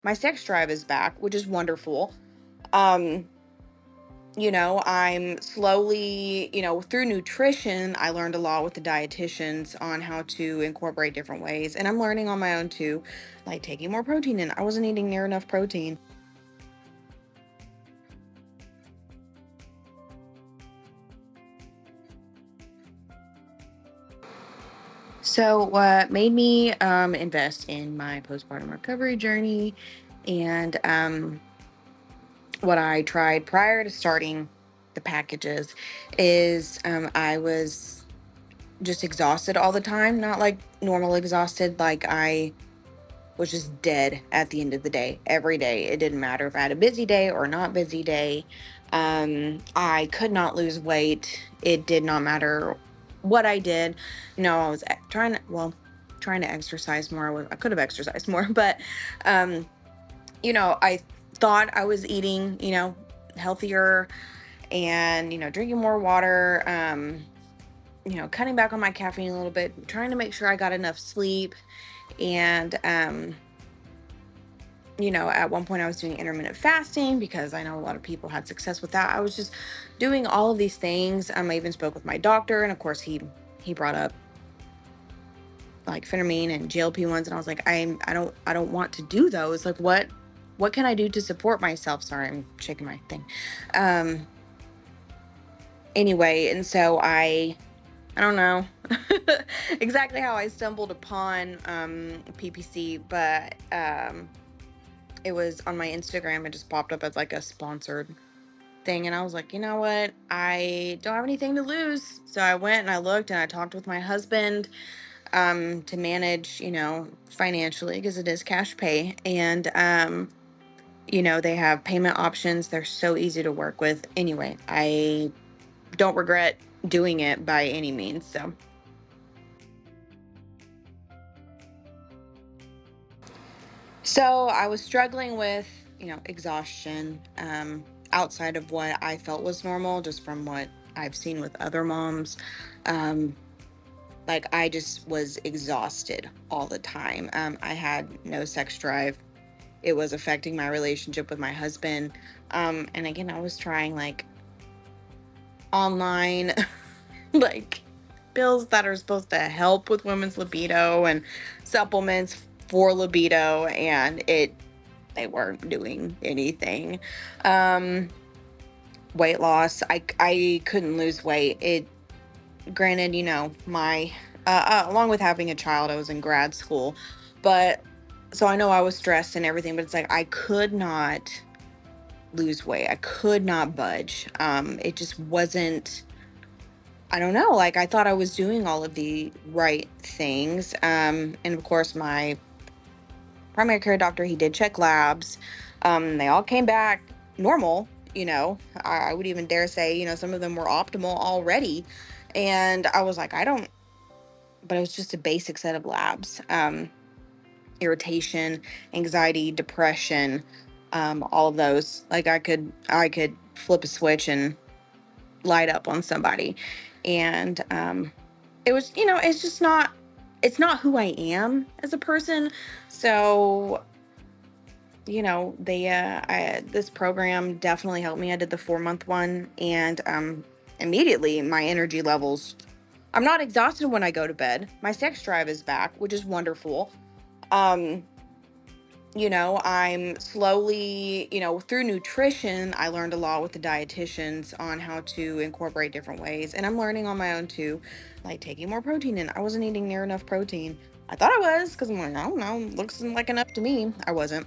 my sex drive is back, which is wonderful. Um, I'm slowly, through nutrition, I learned a lot with the dietitians on how to incorporate different ways. And I'm learning on my own too, like taking more protein in. I wasn't eating near enough protein. So, what made me invest in my postpartum recovery journey and what I tried prior to starting the packages is I was just exhausted all the time, not like normal exhausted, like I was just dead at the end of the day, every day. It didn't matter if I had a busy day or not busy day. I could not lose weight. It did not matter what I did. No, I was trying to exercise more. I could have exercised more, but um, I thought I was eating, healthier and, drinking more water, cutting back on my caffeine a little bit, trying to make sure I got enough sleep. And, at one point I was doing intermittent fasting because I know a lot of people had success with that. I was just doing all of these things. I even spoke with my doctor, and of course he brought up like phentermine and GLP-1s, and I was like, I don't want to do those. Like what can I do to support myself? Sorry, I'm shaking my thing. Um anyway, and so I don't know exactly how I stumbled upon PPC, but it was on my Instagram. It just popped up as like a sponsored thing, and I was like, you know what? I don't have anything to lose. So I went and I looked and I talked with my husband to manage, financially because it is cash pay. And they have payment options. They're so easy to work with. Anyway, I don't regret doing it by any means. So I was struggling with, exhaustion, outside of what I felt was normal, just from what I've seen with other moms. Um, like I just was exhausted all the time. I had no sex drive. It was affecting my relationship with my husband. And again, I was trying like online, like pills that are supposed to help with women's libido and supplements for libido, and they weren't doing anything. Um, Weight loss, I couldn't lose weight. It granted, my along with having a child, I was in grad school, but so I know I was stressed and everything, but it's like I could not lose weight. I could not budge. It just wasn't. I don't know. Like I thought I was doing all of the right things. And of course, my primary care doctor, he did check labs. They all came back normal. I would even dare say, some of them were optimal already. And I was like, I don't, but it was just a basic set of labs. Irritation, anxiety, depression, all of those. Like I could flip a switch and light up on somebody. And it was, it's not who I am as a person. So, this program definitely helped me. I did the 4-month one, and immediately my energy levels, I'm not exhausted when I go to bed. My sex drive is back, which is wonderful. Um, I'm slowly, through nutrition, I learned a lot with the dietitians on how to incorporate different ways. And I'm learning on my own too, like taking more protein in. I wasn't eating near enough protein. I thought I was because I'm like, I don't know, looks like enough to me. I wasn't.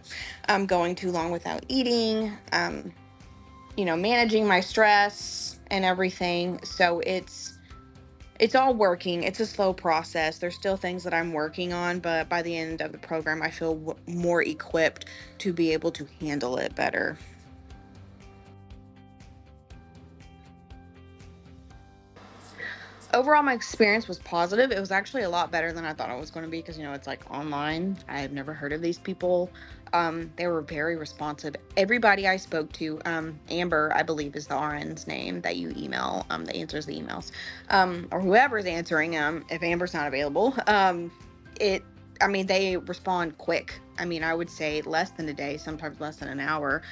Going too long without eating, managing my stress and everything. So it's all working. It's a slow process. There's still things that I'm working on, but by the end of the program, I feel more equipped to be able to handle it better. Overall, my experience was positive. It was actually a lot better than I thought it was going to be because, it's like online. I had never heard of these people. They were very responsive. Everybody I spoke to, Amber, I believe is the RN's name that you email, that answers the emails, or whoever's answering them, if Amber's not available. It, I mean, they respond quick. I mean, I would say less than a day, sometimes less than an hour,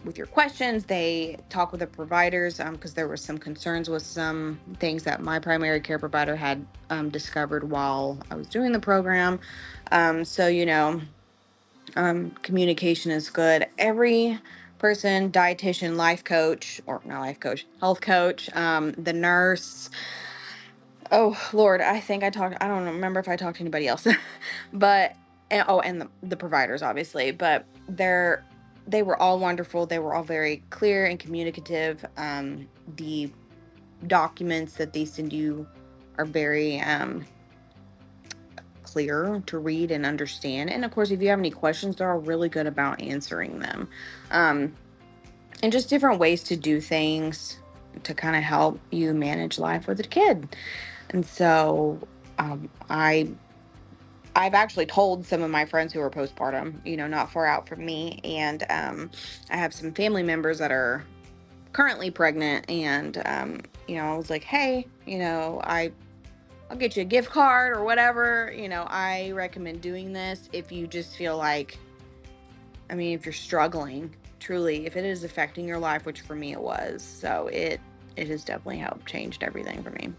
with your questions. They talk with the providers, because there were some concerns with some things that my primary care provider had discovered while I was doing the program. So, communication is good. Every person, dietitian, life coach, or not life coach, health coach, the nurse. Oh Lord, I think I don't remember if I talked to anybody else, but and the providers obviously, but they were all wonderful. They were all very clear and communicative. The documents that they send you are very clear to read and understand. And of course, if you have any questions, they're all really good about answering them. Um, and just different ways to do things to kind of help you manage life with a kid. And so I've actually told some of my friends who are postpartum, not far out from me, and I have some family members that are currently pregnant, and I was like, hey, I'll get you a gift card or whatever. I recommend doing this if you just feel like, I mean, if you're struggling, truly, if it is affecting your life, which for me it was, so it has definitely helped changed everything for me.